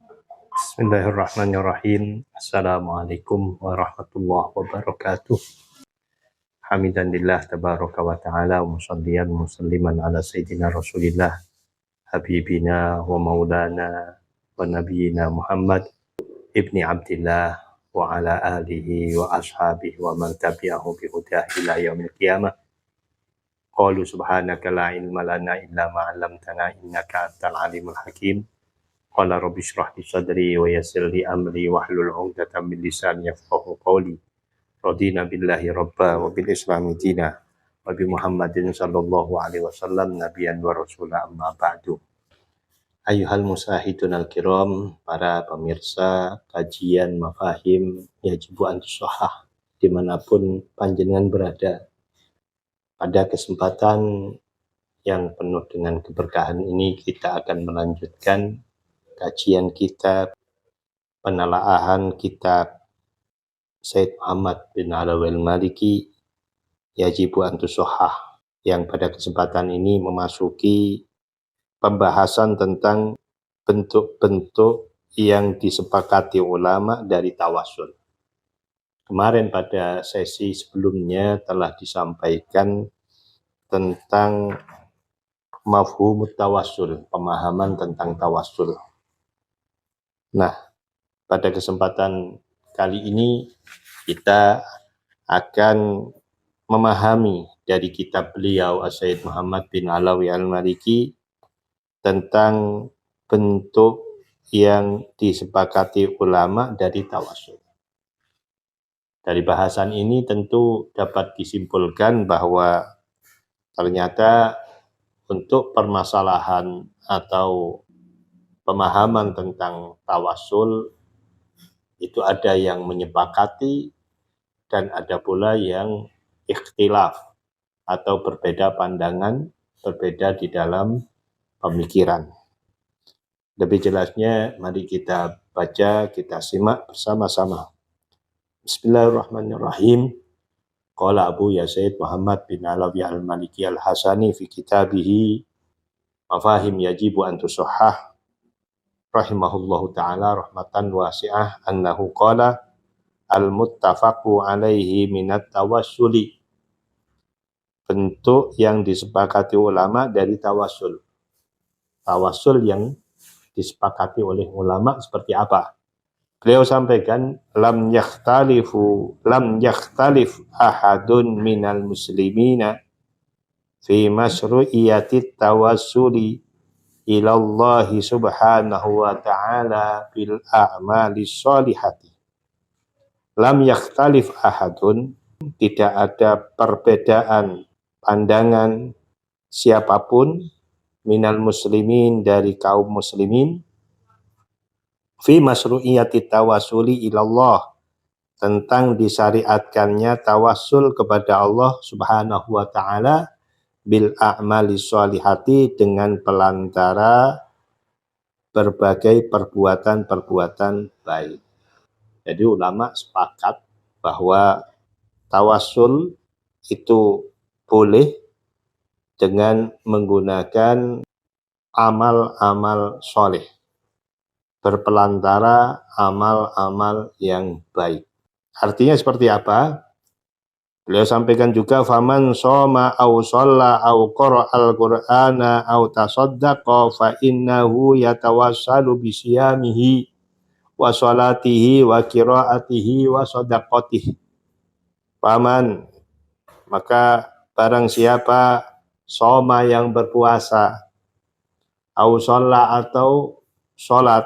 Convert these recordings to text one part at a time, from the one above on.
Bismillahirrahmanirrahim. Assalamualaikum warahmatullahi wabarakatuh. Hamidan lillah tabaraka wa ta'ala wa musalliyan musalliman ala sayyidina Rasulillah habibina wa maulana wa nabiyina Muhammad ibni Abdillah wa ala alihi wa ashabihi wa man tabi'ahu bi hudah ila yaumil qiyamah. Qalu subhanaka la ilma lana illa ma 'allamtana innaka antal alimul hakim. Qala rabbi shrah li sadri wa yassir li amri wahlul 'uqdatam min lisani yafqahu qawli. Radina billahi rabba wa bil islami dina wa bi Muhammadin sallallahu alaihi wasallam nabiyyan wa rasula amma ba'du. Ayuhal musahidun al-kiram, para pemirsa kajian mafahim yajibu antusohah dimanapun panjenengan berada. Pada kesempatan yang penuh dengan keberkahan ini kita akan melanjutkan kajian kitab penelaahan kitab Sayyid Muhammad bin Alawi al-Maliki Yajibu Antusohah, yang pada kesempatan ini memasuki pembahasan tentang bentuk-bentuk yang disepakati ulama dari tawasul. Kemarin pada sesi sebelumnya telah disampaikan tentang mafhumut tawasul, pemahaman tentang tawasul. Nah, pada kesempatan kali ini kita akan memahami dari kitab beliau Sayyid Muhammad bin Alawi al-Maliki tentang bentuk yang disepakati ulama dari tawasul. Dari bahasan ini tentu dapat disimpulkan bahwa ternyata untuk permasalahan atau pemahaman tentang tawasul itu ada yang menyepakati dan ada pula yang ikhtilaf atau berbeda pandangan, berbeda di dalam pemikiran. Lebih jelasnya mari kita baca, kita simak bersama-sama. Bismillahirrahmanirrahim. Qala Abu Yazid Muhammad bin Alawi al-Maliki al-Hasani fi kitabihi Mafahim Yajibu Antusohah rahimahullahu ta'ala rahmatan wasi'ah annahu qala al-muttafaqu alaihi minat tawassuli, bentuk yang disepakati ulama dari tawasul. Tawasul yang disepakati oleh ulama seperti apa? Beliau sampaikan lam yakhtalif ahadun minal muslimina fi masyru'iyyati tawassuli ilallahi subhanahu wa ta'ala bil a'mali sholihati. Lam yakhtalif ahadun, tidak ada perbedaan pandangan siapapun minal muslimin, dari kaum muslimin, fi masyru'iyyati tawassuli ilallah, tentang disyariatkannya tawassul kepada Allah subhanahu wa ta'ala bil a'mali sholihati, dengan pelantara berbagai perbuatan-perbuatan baik. Jadi ulama sepakat bahwa tawassul itu boleh dengan menggunakan amal-amal soleh, berpelantara amal-amal yang baik. Artinya seperti apa? Beliau sampaikan juga faman shoma au shalla au qara'al qur'ana au tasaddaqa fa innahu yatawassalu bi siyamihi wa sholatihi wa qiraatihi wa shadaqatihi. Faman, maka barang siapa shoma yang berpuasa, au shalla atau sholat,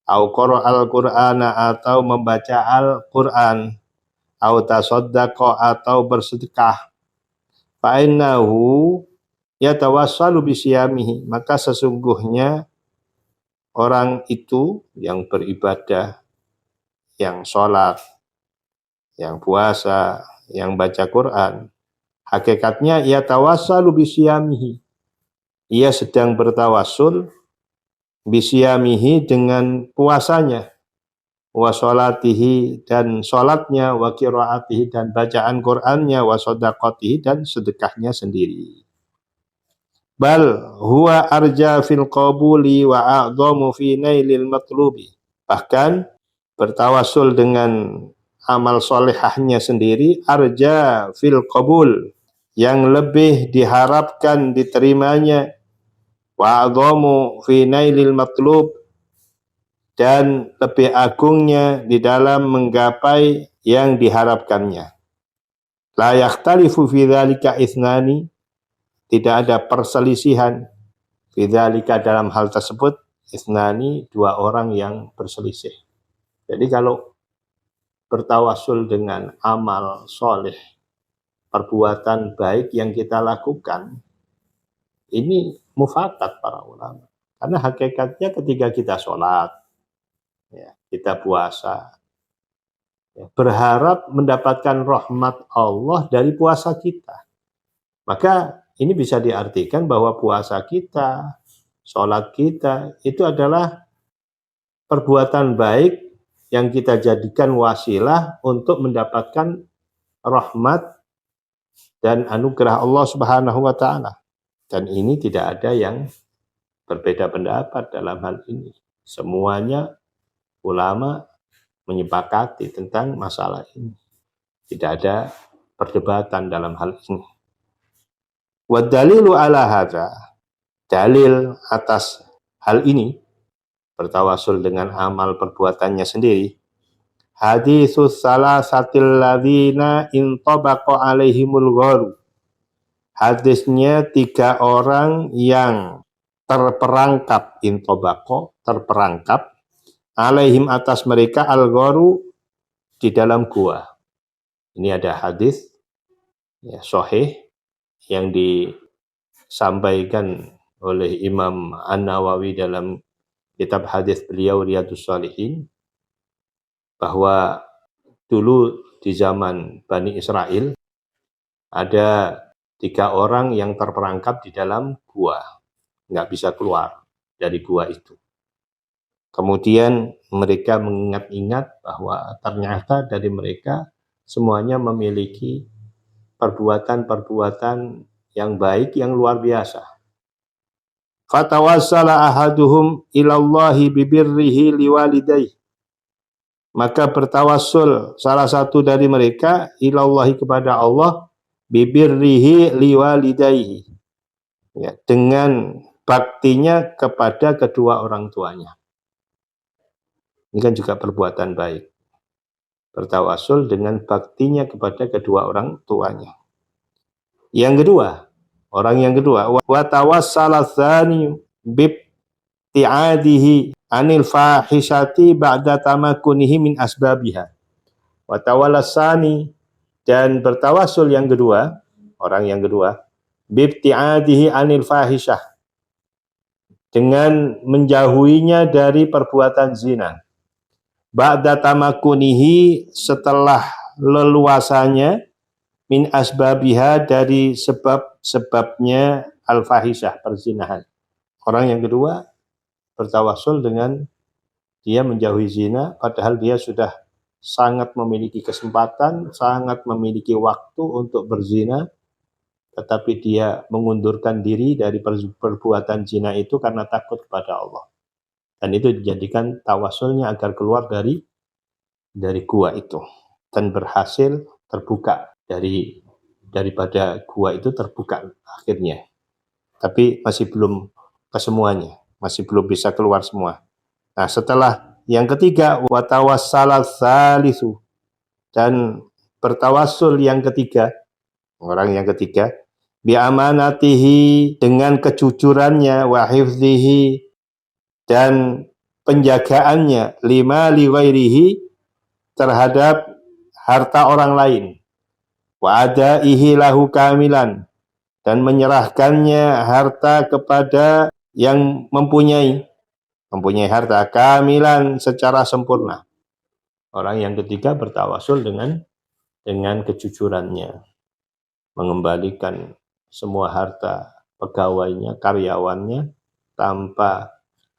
au qara'al qur'ana atau membaca Al-Qur'an, au tasaddaqa atau bersedekah, fa innahu yatawassalu bisiyamihi, maka sesungguhnya orang itu yang beribadah, yang sholat, yang puasa, yang baca Quran, hakikatnya yatawassalu bisiyamihi, ia sedang bertawassul bisiyamihi, dengan puasanya, wa sholatihi, dan sholatnya, wa qiraatihi, dan bacaan Qur'annya, wa shadaqatihi, dan sedekahnya sendiri. bal huwa arja fil qabuli wa a'dhamu fi nailil matlubi. Bahkan bertawasul dengan amal solehahnya sendiri arja fil qabul, yang lebih diharapkan diterimanya, wa a'dhamu fi nailil matlub, dan lebih agungnya di dalam menggapai yang diharapkannya. La yakhtalifu fi dzalika ithnani, tidak ada perselisihan fi dzalika, dalam hal tersebut, ithnani, dua orang yang berselisih. Jadi kalau bertawasul dengan amal soleh, perbuatan baik yang kita lakukan, ini mufakat para ulama. Karena hakikatnya ketika kita sholat, ya, kita puasa, ya, berharap mendapatkan rahmat Allah dari puasa kita. Maka ini bisa diartikan bahwa puasa kita, sholat kita, itu adalah perbuatan baik yang kita jadikan wasilah untuk mendapatkan rahmat dan anugerah Allah Subhanahu wa Ta'ala. Dan ini tidak ada yang berbeda pendapat dalam hal ini. Semuanya ulama menyepakati tentang masalah ini. Tidak ada perdebatan dalam hal ini. Wa dalilu ala hadza, dalil atas hal ini, bertawasul dengan amal perbuatannya sendiri, haditsus salasatil ladzina intabaqa alaihimul gharu, hadisnya 3 orang yang terperangkap, intobako, terperangkap, alaihim, atas mereka, al-gharu, di dalam gua. Ini ada hadis ya, sahih yang disampaikan oleh Imam An-Nawawi dalam kitab hadis beliau Riyadhus Shalihin, bahwa dulu di zaman Bani Israel ada 3 orang yang terperangkap di dalam gua, nggak bisa keluar dari gua itu. Kemudian mereka mengingat-ingat bahwa ternyata dari mereka semuanya memiliki perbuatan-perbuatan yang baik, yang luar biasa. Fatawassala ahaduhum ilallahi bibirrihi liwalidayhi, maka bertawassul salah satu dari mereka ilallahi, kepada Allah, bibirrihi liwalidayhi, ya, dengan baktinya kepada kedua orang tuanya. Ini kan juga perbuatan baik, bertawasul dengan baktinya kepada kedua orang tuanya. Yang kedua, orang yang kedua, wa tawassala tsani bibti'adihi anil fahishati ba'da tamakunihi min asbabiha. Wa tawassani, dan bertawasul yang kedua, orang yang kedua, bibti'adihi anil fahishah, dengan menjauhinya dari perbuatan zina, ba'da tamakunihi, setelah leluasanya, min asbabiha, dari sebab-sebabnya al-fahishah, perzinahan. Orang yang kedua bertawasul dengan dia menjauhi zina, padahal dia sudah sangat memiliki kesempatan, sangat memiliki waktu untuk berzina, tetapi dia mengundurkan diri dari perbuatan zina itu karena takut kepada Allah. Dan itu dijadikan tawasulnya agar keluar dari gua itu, dan berhasil terbuka daripada gua itu, terbuka akhirnya. Tapi masih belum kesemuanya, masih belum bisa keluar semua. Nah, setelah yang ketiga, wa tawassala tsalisu, dan bertawasul yang ketiga, orang yang ketiga, bi amanatihi, dengan kejujurannya, wa hifdzihi, dan penjagaannya, lima li ghairihi, terhadap harta orang lain, wa adaihi lahu kamilan, dan menyerahkannya harta kepada yang mempunyai harta, kamilan, secara sempurna. Orang yang ketiga bertawasul dengan kejujurannya, mengembalikan semua harta pegawainya, karyawannya, tanpa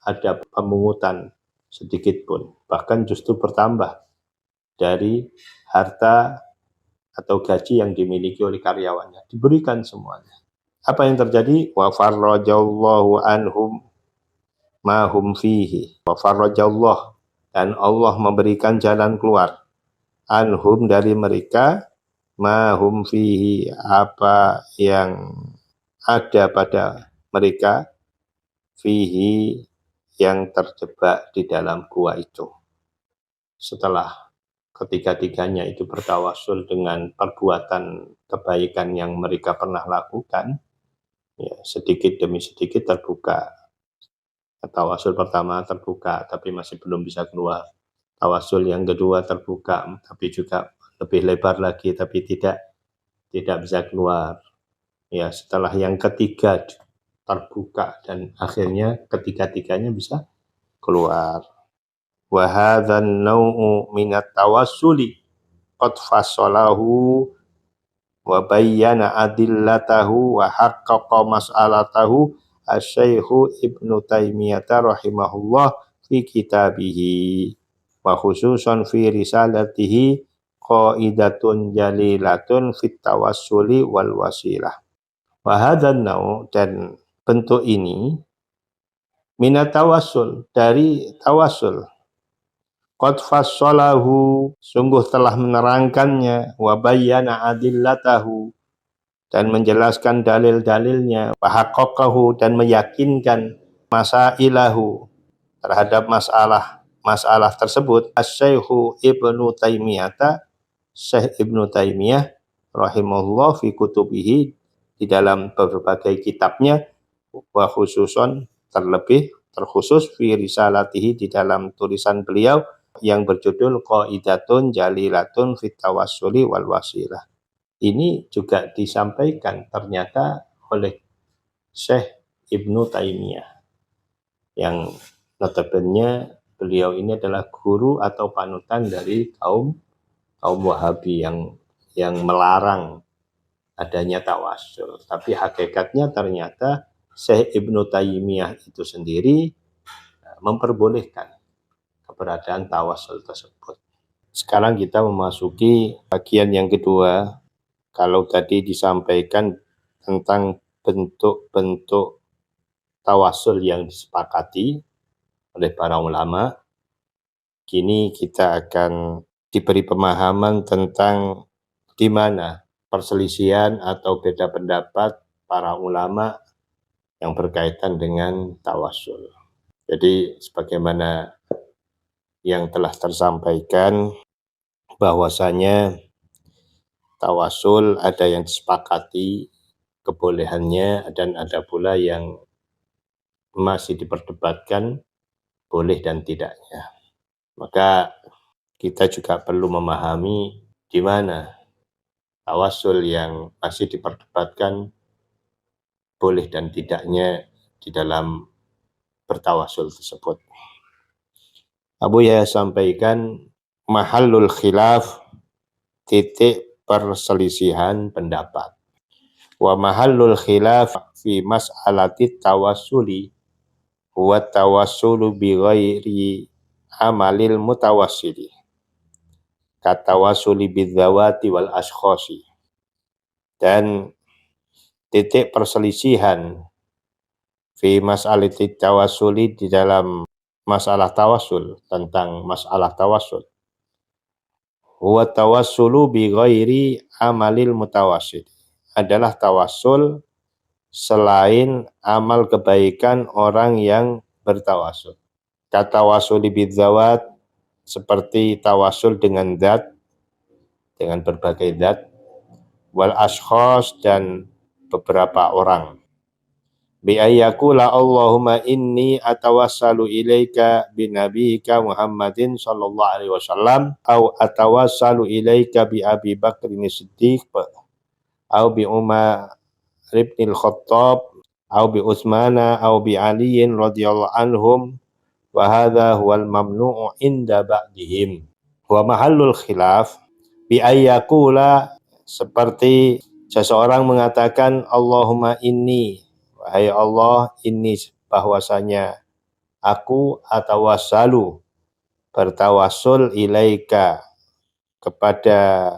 ada pemungutan sedikit pun, bahkan justru bertambah dari harta atau gaji yang dimiliki oleh karyawannya, diberikan semuanya. Apa yang terjadi? Wa farrajallahu anhum ma hum fihi. Wa farrajallah, dan Allah memberikan jalan keluar anhum, dari mereka, ma hum fihi, apa yang ada pada mereka, fihi, yang terjebak di dalam gua itu. Setelah ketiga-tiganya itu bertawasul dengan perbuatan kebaikan yang mereka pernah lakukan, ya, sedikit demi sedikit terbuka. Tawasul pertama terbuka, tapi masih belum bisa keluar. Tawasul yang kedua terbuka, tapi juga lebih lebar lagi, tapi tidak bisa keluar. Ya, setelah yang ketiga terbuka, dan akhirnya ketiga-tiganya bisa keluar. Wa hadzan nau'u minat tawassuli qad fassalahu wa bayyana adillatahu wa haqqaqa mas'alatahu asy-syaikhu Ibnu Taimiyah rahimahullah fi kitabihi wa khususan fi risalatihi qaidatun jalilatun fit tawassuli wal wasilah. Wa hadzan nau', dan bentuk ini, minat tawassul, dari tawassul, qad fassalahu, sungguh telah menerangkannya, wa bayyana adillatahu, dan menjelaskan dalil-dalilnya, wa haqqaqahu, dan meyakinkan masailahu, terhadap masalah tersebut, asy-syaikhu Ibnu Taimiyah, Syekh Ibnu Taimiyah rahimahullah fi kutubihi, di dalam berbagai kitabnya, wa khususon, terkhusus fi risalatihi, di dalam tulisan beliau yang berjudul Qaidatun Jalilatun fit Tawassuli wal Wasilah. Ini juga disampaikan ternyata oleh Syekh Ibnu Taimiyah, yang notabene beliau ini adalah guru atau panutan dari kaum Wahabi yang melarang adanya tawassul. Tapi hakikatnya ternyata Syekh Ibnu Taimiyah itu sendiri memperbolehkan keberadaan tawassul tersebut. Sekarang kita memasuki bagian yang kedua. Kalau tadi disampaikan tentang bentuk-bentuk tawassul yang disepakati oleh para ulama, kini kita akan diberi pemahaman tentang di mana perselisihan atau beda pendapat para ulama yang berkaitan dengan tawassul. Jadi sebagaimana yang telah tersampaikan, bahwasanya tawassul ada yang disepakati kebolehannya, dan ada pula yang masih diperdebatkan boleh dan tidaknya. Maka kita juga perlu memahami di mana tawassul yang masih diperdebatkan boleh dan tidaknya di dalam bertawassul tersebut. Abu Yahya sampaikan mahallul khilaf, titik perselisihan pendapat. Wa mahallul khilaf fi mas'alati tawassuli huwa tawassulu bi ghairi amalil mutawassili katawassuli bidzawati wal ashkhasi. Dan titik perselisihan fi mas'alati tawassuli, di dalam masalah tawassul, tentang masalah tawassul, huwa tawassulu bi ghairi amalil mutawassil, adalah tawassul selain amal kebaikan orang yang bertawassul. Katawassuli bidzawat, seperti tawassul dengan zat, dengan berbagai zat, wal ashkhas, dan beberapa orang. Bi ayyakula Allahumma inni atawassalu ilaika bi nabiyyika Muhammadin sallallahu alaihi wasallam, au atawassalu ilaika bi Abi Bakrin Siddiq, au bi Umar ibn al-Khattab, au bi Utsmana, au bi Aliin radhiyallahu anhum, wa hadha huwal mamnu'u inda ba'dihim. Wa mahallul khilaf bi ayyakula, seperti seseorang mengatakan Allahumma inni, wahai Allah, inni, bahwasanya aku atawassalu, bertawassul, ilaika, kepada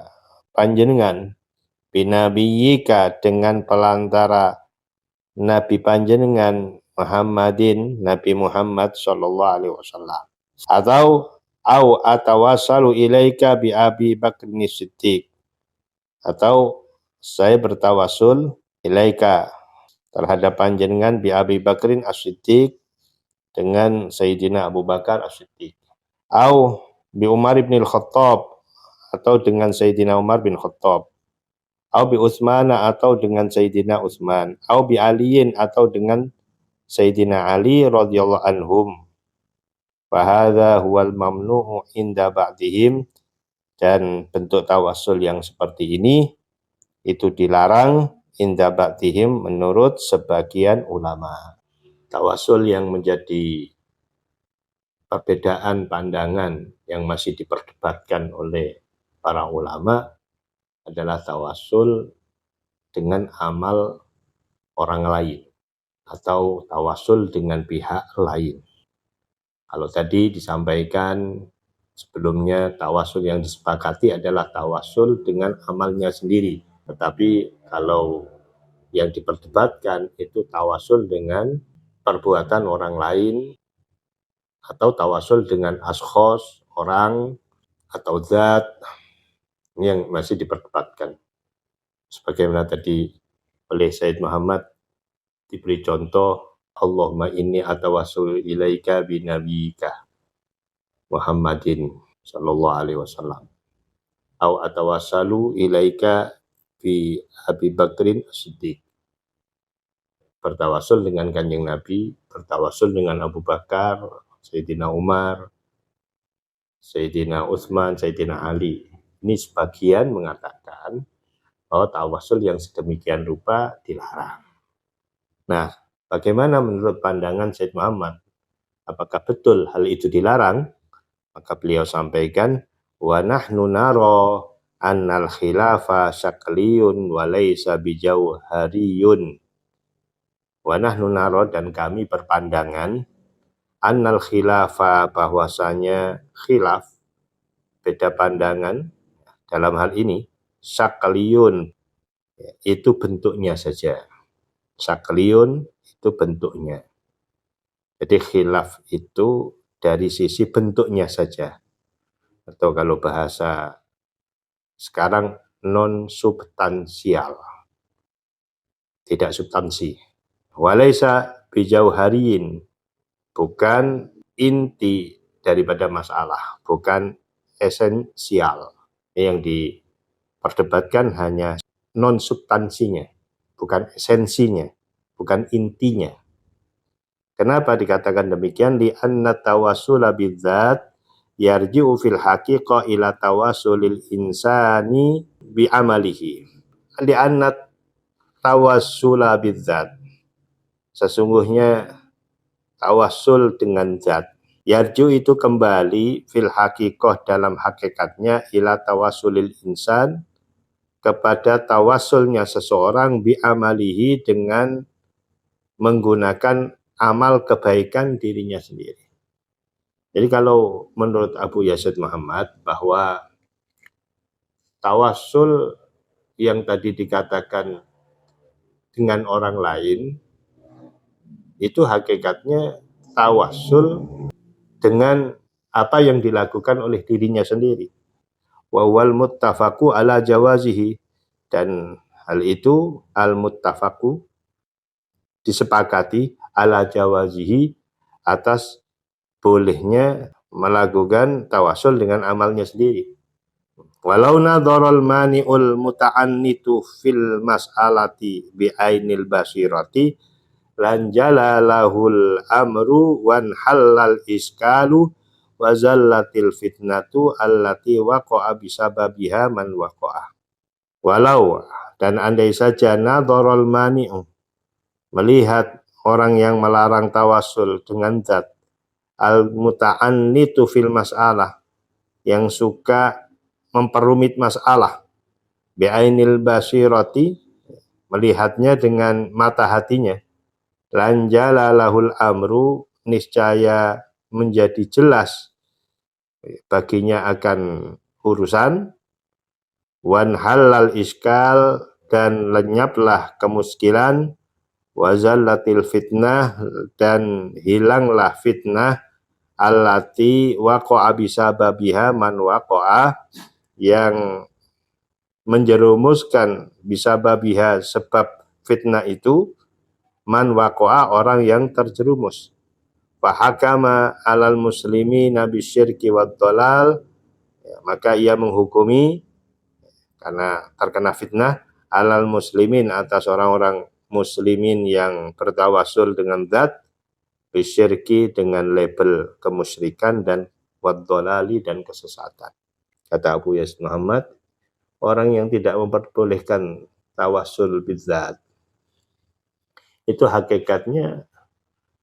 panjenengan, binabiyyika, dengan pelantara Nabi panjenengan Muhammadin, Nabi Muhammad sallallahu alaihi wasallam. Atau atawassalu ilaika bi Abi Bakrin Siddiq. Atau saya bertawasul ilaika terhadap panjenengan bi Abi Bakrin As-Siddiq dengan Sayyidina Abu Bakar As-Siddiq. Au bi Umar bin Al-Khattab atau dengan Sayyidina Umar bin Khattab. Au bi Utsman atau dengan Sayyidina Utsman. Au bi Aliin atau dengan Sayyidina Ali radhiyallahu anhum. Fahadha huwal mamnu'u inda ba'dihim, dan bentuk tawassul yang seperti ini itu dilarang inda ba'dihim menurut sebagian ulama. Tawassul yang menjadi perbedaan pandangan yang masih diperdebatkan oleh para ulama adalah tawassul dengan amal orang lain atau tawassul dengan pihak lain. Kalau tadi disampaikan sebelumnya, tawassul yang disepakati adalah tawassul dengan amalnya sendiri. Tetapi kalau yang diperdebatkan itu tawassul dengan perbuatan orang lain atau tawassul dengan ashkhos, orang atau zat, ini yang masih diperdebatkan. Sebagaimana tadi oleh Sayyid Muhammad diberi contoh, Allahumma inni atawassul ilaika binabiyika Muhammadin sallallahu alaihi wasallam. Au atawassalu ilaika bi Abi Bakrin As-Siddiq. Bertawassul dengan Kanjeng Nabi, bertawassul dengan Abu Bakar, Sayyidina Umar, Sayyidina Utsman, Sayyidina Ali. Ini sebagian mengatakan bahwa tawassul yang sedemikian rupa dilarang. Nah, bagaimana menurut pandangan Sayyid Muhammad? Apakah betul hal itu dilarang? Maka beliau sampaikan, wa nahnu nara annal khilafa syakliyun wa laysa bijauhariyun. Wa nahnu nara, dan kami berpandangan, annal khilafa, bahwasanya khilaf, beda pandangan dalam hal ini, syakliyun, itu bentuknya saja. Syakliyun itu bentuknya. Jadi khilaf itu dari sisi bentuknya saja. Atau kalau bahasa sekarang non substansial. Tidak substansi. Walaysa bijauhariyin, bukan inti daripada masalah, bukan esensial. Yang diperdebatkan hanya non substansinya, bukan esensinya, bukan intinya. Kenapa dikatakan demikian? Li'anna tawassula bidzat yarji'u fil haqiqah ila tawassulil insani bi'amalihi. Li'anna tawassula bidzat, sesungguhnya tawassul dengan zat, yarju itu kembali fil haqiqah dalam hakikatnya ila tawassulil insan, kepada tawassulnya seseorang bi'amalihi dengan menggunakan amal kebaikan dirinya sendiri. Jadi kalau menurut Abu Yazid Muhammad bahwa tawassul yang tadi dikatakan dengan orang lain itu hakikatnya tawassul dengan apa yang dilakukan oleh dirinya sendiri. Wa wal muttafaqu ala jawazihi, dan hal itu al muttafaqu disepakati ala jawazihi atas bolehnya melakukan tawassul dengan amalnya sendiri. Walau nadharal mani'ul muta'annitu fil mas'alati bi'ainil basirati lan jalalahul amru wan halal iskalu wa zallatil fitnatu allati waqa'a bisababiha man waqa'a. Walau, dan andai saja, nadharal mani'u, melihat orang yang melarang tawassul dengan zat, al-muta'annitu fil mas'alah, yang suka memperumit masalah, bi'ainil basirati, melihatnya dengan mata hatinya, lanjala lahul amru, niscaya menjadi jelas baginya akan urusan, wan halal iskal, dan lenyaplah kemuskilan, wa zallatil fitnah, dan hilanglah fitnah, allati waqa'a bisababiha man waqa'a, yang menjerumuskan bisababiha sebab fitnah itu, man waqa'a orang yang terjerumus. Fahakama alal muslimina bisyirki wad dhalal, maka ia menghukumi karena terkena fitnah, alal muslimin atas orang-orang muslimin yang bertawasul dengan zat, bisyirki dengan label kemusyrikan, dan wad-dhalali dan kesesatan. Kata Abu Yazid Muhammad, orang yang tidak memperbolehkan tawasul bidzat itu hakikatnya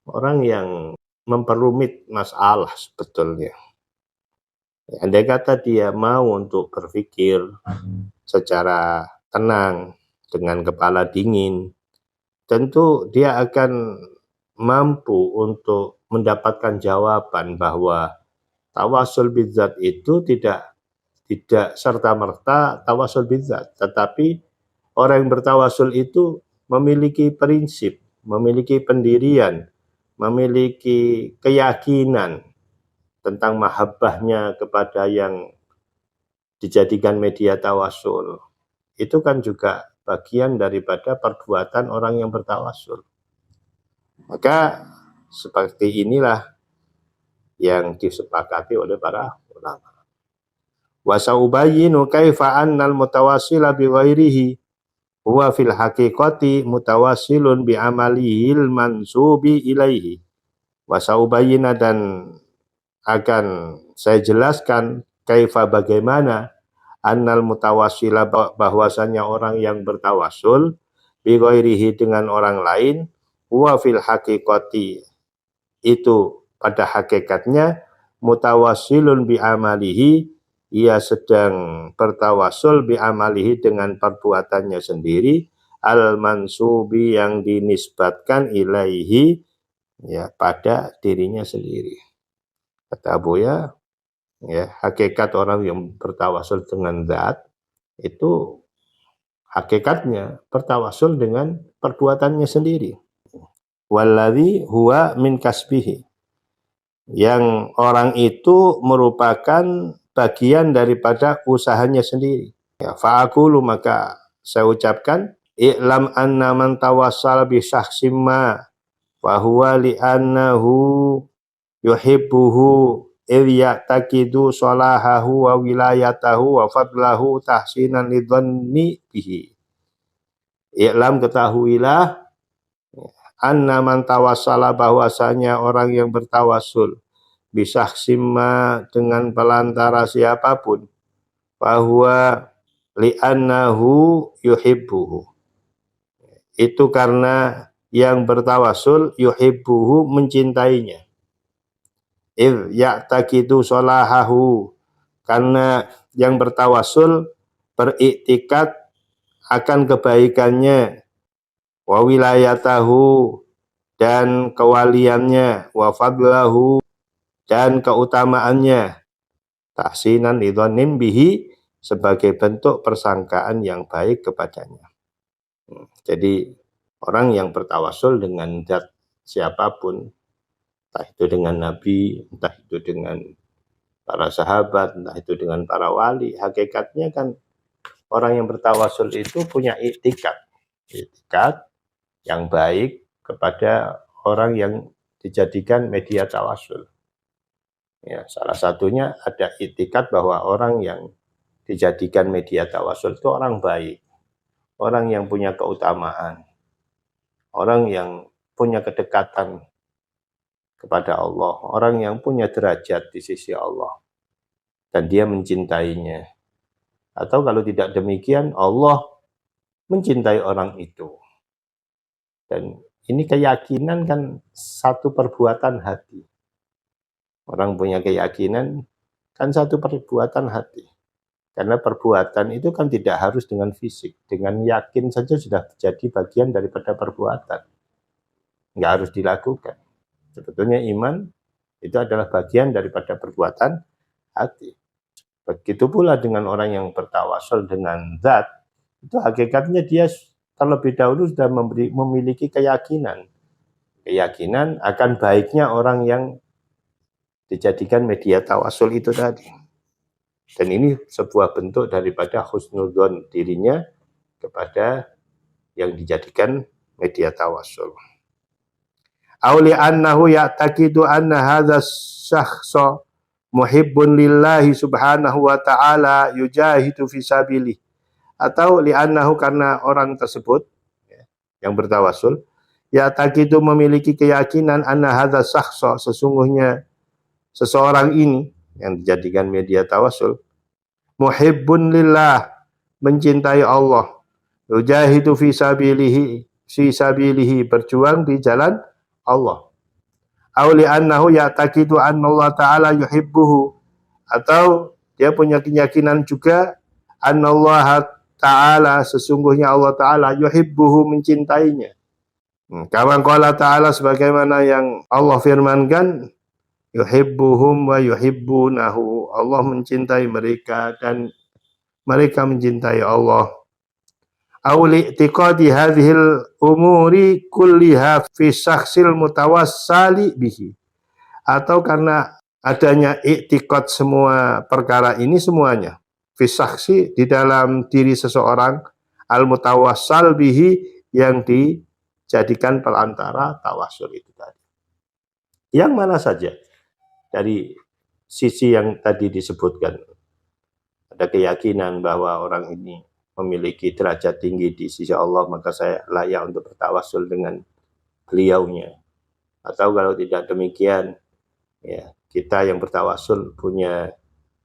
orang yang memperumit masalah sebetulnya. Andai kata dia mau untuk berpikir secara tenang, dengan kepala dingin, tentu dia akan mampu untuk mendapatkan jawaban bahwa tawasul bidzat itu tidak serta-merta tawasul bidzat, tetapi orang yang bertawasul itu memiliki prinsip, memiliki pendirian, memiliki keyakinan tentang mahabbahnya kepada yang dijadikan media tawasul. Itu kan juga bagian daripada perbuatan orang yang bertawasul. Maka seperti inilah yang disepakati oleh para ulama. Wa saubayyinu kaifa annal mutawassila bi ghairihi huwa fil haqiqati mutawassilun bi amalihil mansubi ilaihi. Wa saubayyina, dan akan saya jelaskan, kaifa bagaimana, annal mutawassila bahwasanya orang yang bertawasul, bi ghairihi dengan orang lain, huwa fil haqiqati itu pada hakikatnya, mutawassilun bi amalihi, ia sedang bertawasul bi amalihi dengan perbuatannya sendiri, al mansubi yang dinisbatkan ilaihi, ya pada dirinya sendiri. Kata Buya, ya, hakikat orang yang bertawasul dengan zat itu hakikatnya bertawasul dengan perbuatannya sendiri. Walladzi huwa min kasbihi, yang orang itu merupakan bagian daripada usahanya sendiri. Ya, fa'akulu, maka saya ucapkan, i'lam anna man tawassal bi syakhsim ma fa huwa li'annahu yuhibbuhu idh ya'taqidu salahahu wa wilayatahu wa fadlahu tahsinan lidhanni bihi. I'lam, ketahuilah, anna man tawassala, bahwasanya orang yang bertawasul, bisakhsimma dengan pelantara siapapun, bahwa li'annahu yuhibbuhu, itu karena yang bertawasul yuhibbuhu mencintainya, idh ya'taqidu salahahu, karena yang bertawasul beriktikad akan kebaikannya, wa wilayatahu, dan kewaliannya, wa fadlahu, dan keutamaannya, tahsinan lidhanin bihi, sebagai bentuk persangkaan yang baik kepadanya. Jadi orang yang bertawasul dengan zat siapapun, entah itu dengan Nabi, entah itu dengan para sahabat, entah itu dengan para wali, hakikatnya kan orang yang bertawasul itu punya iktikad yang baik kepada orang yang dijadikan media tawasul. Ya, salah satunya ada iktikad bahwa orang yang dijadikan media tawasul itu orang baik, orang yang punya keutamaan, orang yang punya kedekatan kepada Allah, orang yang punya derajat di sisi Allah, dan dia mencintainya. Atau kalau tidak demikian, Allah mencintai orang itu. Dan ini keyakinan kan satu perbuatan hati. Orang punya keyakinan kan satu perbuatan hati. Karena perbuatan itu kan tidak harus dengan fisik. Dengan yakin saja sudah jadi bagian daripada perbuatan. Nggak harus dilakukan. Sebetulnya iman itu adalah bagian daripada perbuatan hati. Begitu pula dengan orang yang bertawasul dengan zat, itu hakikatnya dia terlebih dahulu sudah memiliki keyakinan akan baiknya orang yang dijadikan media tawasul itu tadi. Dan ini sebuah bentuk daripada husnudzon dirinya kepada yang dijadikan media tawasul. Auli annahu ya'taqidu anna hadha syakhsa muhibbun lillahi subhanahu wa ta'ala yujahidu fi sabilih. Atau li'annahu karena orang tersebut yang bertawasul ya'taqidu memiliki keyakinan anna hadha syakhsa sesungguhnya seseorang ini yang dijadikan media tawasul muhibbun lillah mencintai Allah yujahidu fi sabilihi berjuang di jalan Allah auli annahu ya'taqidu anna Allah ta'ala yuhibbuhu atau dia punya keyakinan juga anna Allah ta'ala sesungguhnya Allah ta'ala yuhibbuhu mencintainya kama qala ta'ala sebagaimana yang Allah firmankan yuhibbuhum wa yuhibbunahu Allah mencintai mereka dan mereka mencintai Allah awli i'tiqadi hadhil umuri kulliha fi syakhsil mutawassali bihi atau karena adanya i'tiqad semua perkara ini semuanya fi syakhsi di dalam diri seseorang al mutawassal bihi yang dijadikan perantara tawasul itu tadi yang mana saja dari sisi yang tadi disebutkan ada keyakinan bahwa orang ini memiliki derajat tinggi di sisi Allah maka saya layak untuk bertawasul dengan beliaunya atau kalau tidak demikian ya kita yang bertawasul punya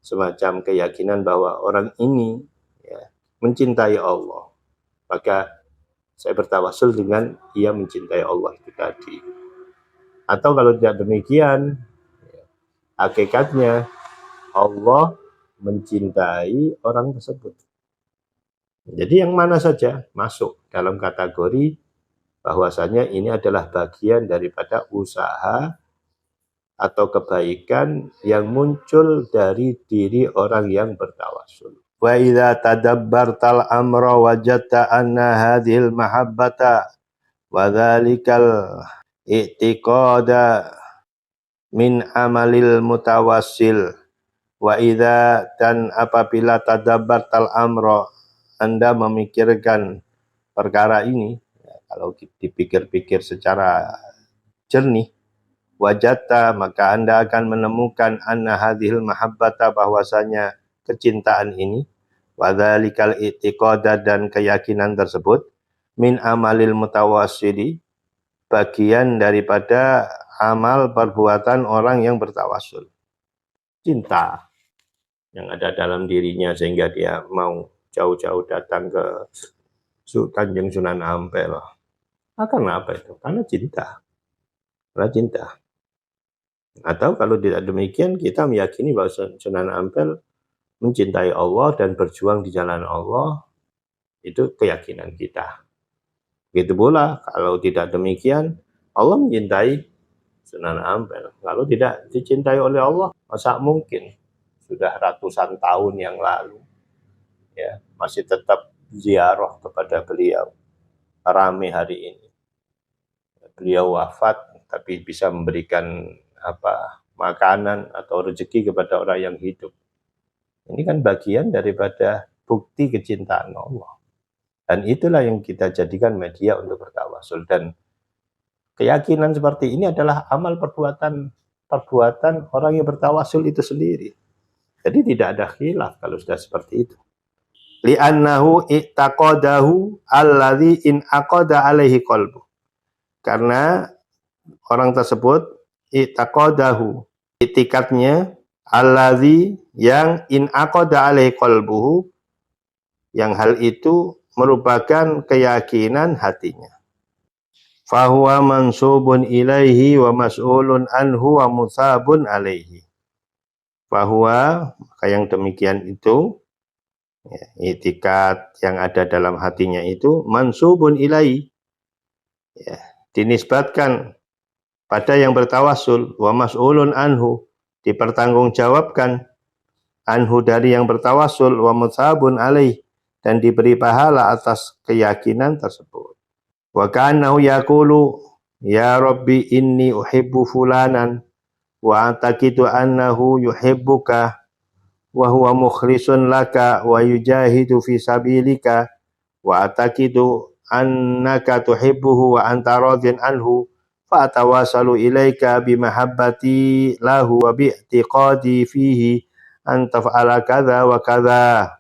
semacam keyakinan bahwa orang ini ya, mencintai Allah maka saya bertawasul dengan ia mencintai Allah itu tadi atau kalau tidak demikian hakikatnya Allah mencintai orang tersebut. Jadi yang mana saja masuk dalam kategori bahwasanya ini adalah bagian daripada usaha atau kebaikan yang muncul dari diri orang yang bertawasul. Wa idza tadabbartal amra wajadta anna hadhil mahabbata wa dzalikal i'tiqada min amalil mutawassil wa idza dan apabila tadabbartal amra Anda memikirkan perkara ini ya, kalau dipikir-pikir secara jernih wajata maka Anda akan menemukan anna hadhil mahabbata bahwasanya kecintaan ini wa dzalikal i'tiqada dan keyakinan tersebut min amalil mutawassili bagian daripada amal perbuatan orang yang bertawasul. Cinta yang ada dalam dirinya sehingga dia mau jauh-jauh datang ke Kanjeng Sunan Ampel. Karena apa itu? Karena cinta. Karena cinta. Atau kalau tidak demikian kita meyakini bahwa Sunan Ampel mencintai Allah dan berjuang di jalan Allah. Itu keyakinan kita. Begitu pula kalau tidak demikian Allah mencintai Sunan Ampel. Lalu tidak dicintai oleh Allah, masa mungkin? Sudah ratusan tahun yang lalu, ya masih tetap ziarah kepada beliau. Rame hari ini. Beliau wafat, tapi bisa memberikan makanan atau rezeki kepada orang yang hidup. Ini kan bagian daripada bukti kecintaan Allah. Dan itulah yang kita jadikan media untuk bertawasul. Dan keyakinan seperti ini adalah amal perbuatan orang yang bertawasul itu sendiri. Jadi tidak ada khilaf kalau sudah seperti itu. Li'annahu i'taqadahu alladhi in aqada alaihi qalbu. Karena orang tersebut i'taqadahu, itikadnya alladhi yang in aqada alaihi qalbuhu, yang hal itu merupakan keyakinan hatinya. Fahuwa mansubun ilaihi wa mas'ulun anhu wa musabun alaihi. Fahuwa, maka yang demikian itu, ya, itikad yang ada dalam hatinya itu, mansubun ilaihi, ya, dinisbatkan pada yang bertawasul, wa mas'ulun anhu, dipertanggungjawabkan, anhu dari yang bertawasul, wa musabun alaihi, dan diberi pahala atas keyakinan tersebut. Wa ka'annahu yaqulu ya Rabbi inni uhibbu fulanan wa ataqidu annahu yuhibbuka wa huwa mukhlisun laka wa yujahidu fi sabilika wa ataqidu annaka tuhibbuhu wa anta radin anhu fa atawasalu ilaika bimahabbati lahu wa bi'tiqadi fihi an taf'ala kadza wa kadza.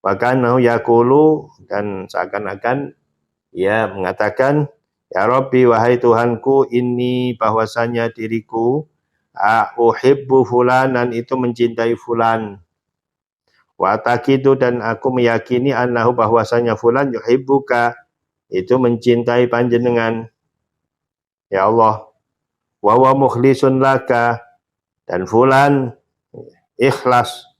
Wa kanahu yaqulu, dan seakan-akan ia mengatakan, ya Rabbi, wahai Tuhanku, ini bahwasanya diriku uhibbu fulanan, itu mencintai fulan. Wa taqidu, dan aku meyakini annahu, bahwasanya fulan yuhibbuka, itu mencintai panjenengan ya Allah. Wa huwa mukhlisun laka, dan fulan ikhlas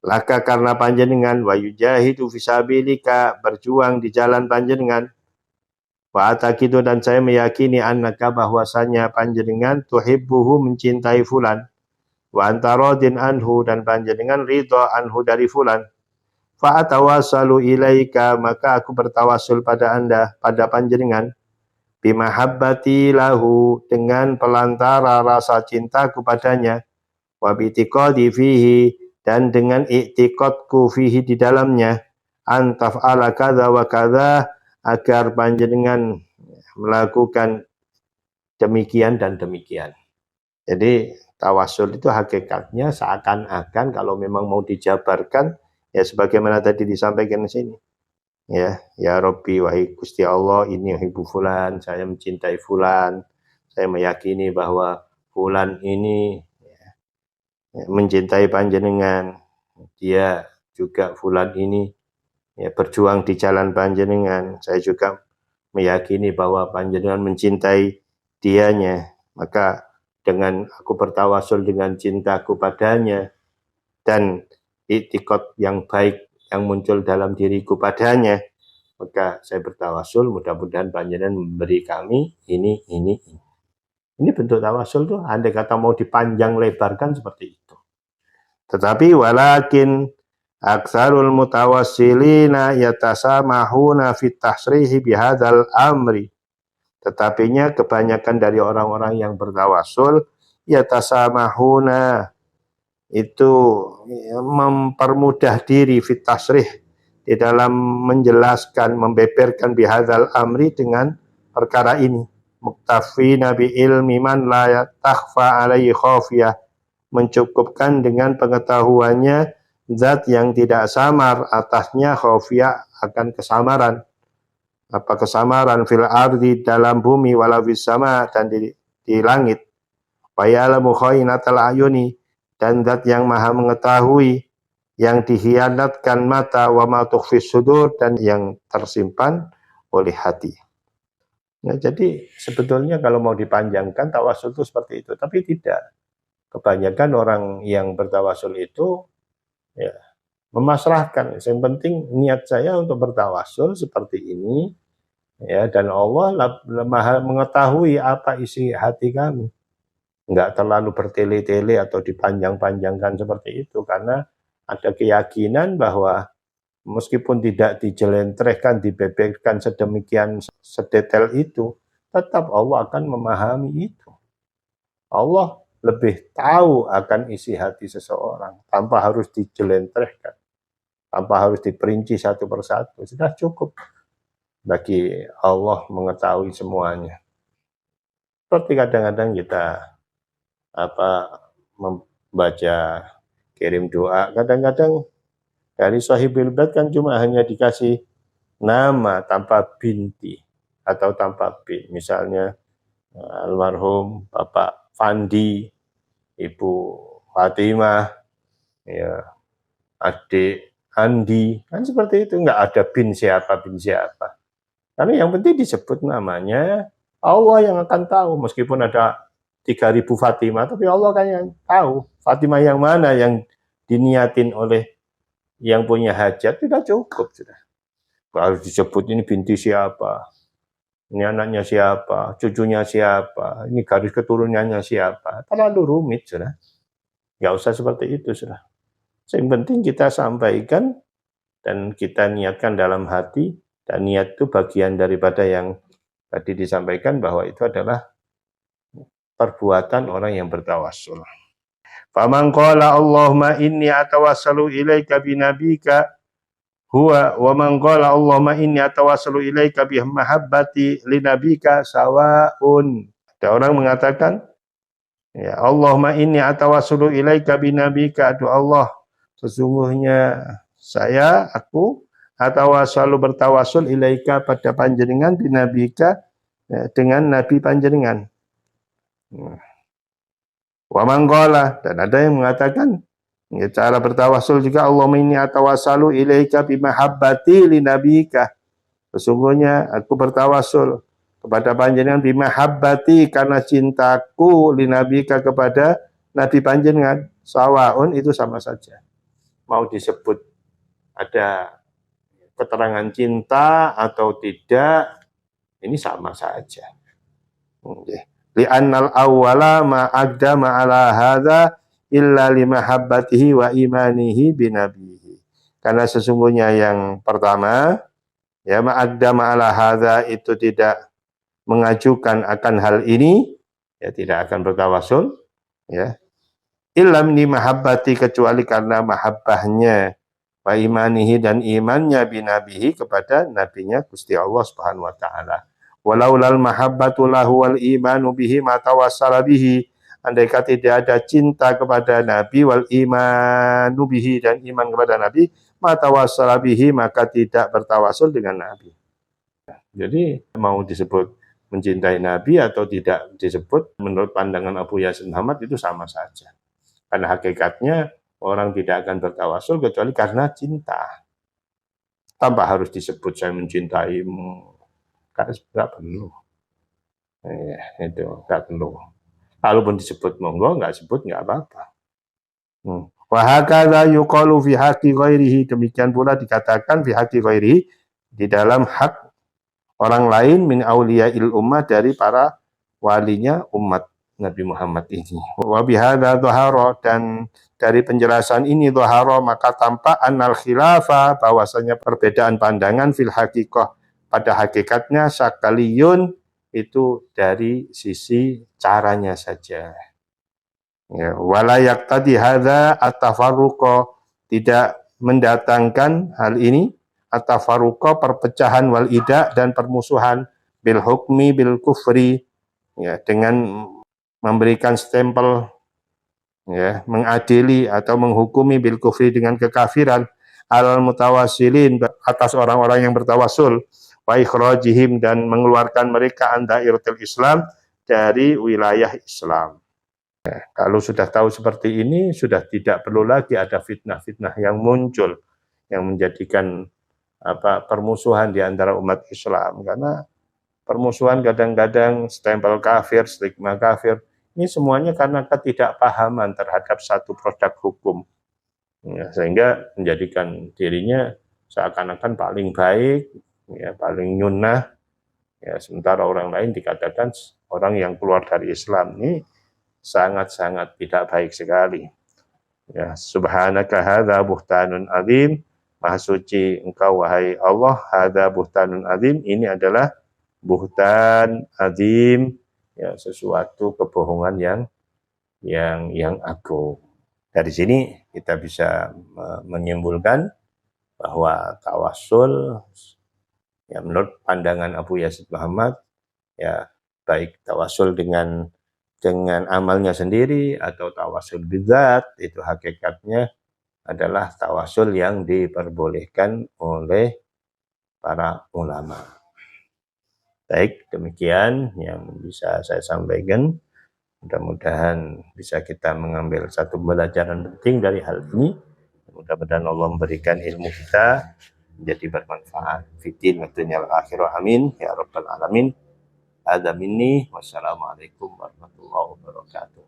laka karena panjenengan. Wa yujahidu fisabilika, berjuang di jalan panjenengan. Wa ataqidu, dan saya meyakini annaka, bahwasanya panjenengan tuhibbuhu, mencintai fulan. Wa anta radin anhu, dan panjenengan ridha anhu, dari fulan. Fa atawasalu ilaika, maka aku bertawasul pada Anda, pada panjenengan, bimahabbati lahu, dengan pelantara rasa cintaku padanya, wa bi'tiqadi fihi, dan dengan i'tiqadku fihi, di dalamnya, antaf'ala kadza wa kadza, agar panjenengan melakukan demikian dan demikian. Jadi tawasul itu hakikatnya seakan-akan kalau memang mau dijabarkan, ya sebagaimana tadi disampaikan di sini. Ya Rabbi, wahai Gusti Allah, ini uhibbu fulan, saya mencintai fulan, saya meyakini bahwa fulan ini mencintai panjenengan, dia juga fulan ini berjuang di jalan panjenengan, saya juga meyakini bahwa panjenengan mencintai dianya, maka dengan aku bertawasul dengan cintaku padanya dan i'tiqad yang baik yang muncul dalam diriku padanya, maka saya bertawasul mudah-mudahan panjenengan memberi kami ini. Ini bentuk tawasul tuh, andai kata mau dipanjang lebarkan seperti itu. Tetapi walakin aksarul mutawassilina yatasamahuna fit tasrihi bihadzal amri. Tetapinya kebanyakan dari orang-orang yang bertawasul yatasamahuna, itu mempermudah diri fit tasrih, di dalam menjelaskan, membeberkan bihadzal amri, dengan perkara ini. Muktafina bi ilmi man la takhfa alaihi khafiyah, mencukupkan dengan pengetahuannya zat yang tidak samar atasnya khafiyah, akan kesamaran. Apa kesamaran? Fil ardi, dalam bumi, wala fis sama, dan di langit. Wa ya'lamu khainatal ayuni, dan zat yang maha mengetahui yang dikhianatkan mata, wa ma tukhfis sudur, dan yang tersimpan oleh hati. Nah, jadi sebetulnya kalau mau dipanjangkan tawasul itu seperti itu, tapi tidak. Kebanyakan orang yang bertawasul itu ya memasrahkan, yang penting niat saya untuk bertawasul seperti ini, ya, dan Allah maha mengetahui apa isi hati kami. Enggak terlalu bertele-tele atau dipanjang-panjangkan seperti itu, karena ada keyakinan bahwa meskipun tidak dijelentrehkan, dibeberkan sedemikian sedetail itu, tetap Allah akan memahami itu. Allah lebih tahu akan isi hati seseorang tanpa harus dijelentrehkan, tanpa harus diperinci satu persatu. Sudah cukup bagi Allah mengetahui semuanya. Seperti kadang-kadang kita membaca kirim doa, kadang-kadang dari Sahibul Bait kan cuma hanya dikasih nama tanpa binti atau tanpa bin. Misalnya almarhum Bapak Fandi, Ibu Fatimah, ya, adik Andi, kan seperti itu, nggak ada bin siapa. Karena yang penting disebut namanya, Allah yang akan tahu. Meskipun ada 3.000 Fatimah, tapi Allah kan yang tahu Fatimah yang mana yang diniatin oleh yang punya hajat. Sudah cukup, sudah. Harus disebut ini binti siapa, ini anaknya siapa, cucunya siapa, ini garis keturunannya siapa. Terlalu rumit, sudah. Nggak usah seperti itu, sudah. Yang penting kita sampaikan dan kita niatkan dalam hati, dan niat itu bagian daripada yang tadi disampaikan bahwa itu adalah perbuatan orang yang bertawassul. Faman qala Allahumma inni atawassalu ilaika binabika huwa wa man qala Allahumma inni atawassalu ilaika bi mahabbati linabika sawaun. Ada orang mengatakan, ya Allahumma inni atawassalu ilaika binabika, aduh Allah, sesungguhnya aku atawassalu bertawassul ilaika pada panjenengan binabika, ya, dengan nabi panjenengan. Wa man qala, dan ada yang mengatakan, ya, cara bertawassul juga Allahumma inni atawassalu ilaika bi mahabbati linabika. Sesungguhnya aku bertawassul kepada panjenengan bi mahabbati, karena cintaku linabika kepada nabi panjenengan. Sawaun, itu sama saja. Mau disebut ada keterangan cinta atau tidak, ini sama saja. Li'annal awwala ma aqdama ala hadza illa limahabbatihi wa imanihi binabihi. Karena sesungguhnya yang pertama, ya, ma aqdama ala hadza itu tidak mengajukan akan hal ini, ya, tidak akan bertawassul, ya. Illa min mahabbati, kecuali karena mahabbahnya, wa imanihi, dan imannya binabihi kepada nabinya Gusti Allah Subhanahu wa taala. Walaulal mahabbatu lahu wal imanu bihi ma tawassala bihi. Andaikan tidak ada cinta kepada Nabi, wal imanu bihi, dan iman kepada Nabi, ma tawassala bihi, maka tidak bertawassul dengan Nabi. Jadi mau disebut mencintai Nabi atau tidak disebut, menurut pandangan Abu Yasin Muhammad itu sama saja. Karena hakikatnya orang tidak akan bertawassul kecuali karena cinta. Tanpa harus disebut saya mencintaimu. Nggak perlu. Itu nggak perlu. Kalaupun disebut monggo, nggak sebut nggak apa-apa. Wa hakadha yuqalu fi haqqi ghairihi, demikian pula dikatakan fi haqqi ghairihi, di dalam hak orang lain, min auliya'il ummah, dari para walinya umat Nabi Muhammad ini. Wa bihadza dhahara, dan dari penjelasan ini dhahara, maka tampak annal khilafah, bahwasanya perbedaan pandangan fil haqiqah, pada hakikatnya, sakaliyun, itu dari sisi caranya saja. Ya, wala yaqtadi hadza at-tafarruqa, tidak mendatangkan hal ini at-tafarruqa, perpecahan, wal ida, dan permusuhan, bil hukmi bil kufri, ya, dengan memberikan stempel, ya, mengadili atau menghukumi bil kufri, dengan kekafiran, al mutawassilin, atas orang-orang yang bertawassul, wa ikhrajihim, dan mengeluarkan mereka an dairatul Islam, dari wilayah Islam. Ya, kalau sudah tahu seperti ini, sudah tidak perlu lagi ada fitnah-fitnah yang muncul yang menjadikan permusuhan di antara umat Islam. Karena permusuhan kadang-kadang stempel kafir, stigma kafir, ini semuanya karena ketidakpahaman terhadap satu produk hukum, ya, sehingga menjadikan dirinya seakan-akan paling baik, ya, paling nyunnah, ya, sementara orang lain dikatakan orang yang keluar dari Islam. Ini sangat-sangat tidak baik sekali. Ya, subhanaka hadza buhtanun azim, maha suci engkau wahai Allah, hadza buhtanun azim, ini adalah buhtan azim, ya, sesuatu kebohongan yang agung. Dari sini kita bisa menyimpulkan bahwa tawassul, ya, menurut pandangan Abu Yazid Muhammad, ya, baik tawassul dengan amalnya sendiri atau tawassul bidzat, itu hakikatnya adalah tawassul yang diperbolehkan oleh para ulama. Baik, demikian yang bisa saya sampaikan. Mudah-mudahan bisa kita mengambil satu pelajaran penting dari hal ini. Mudah-mudahan Allah memberikan ilmu kita menjadi bermanfaat. Fiddin wa dunyal akhirah, amin ya rabbal alamin. Ada minni, wassalamualaikum warahmatullahi wabarakatuh.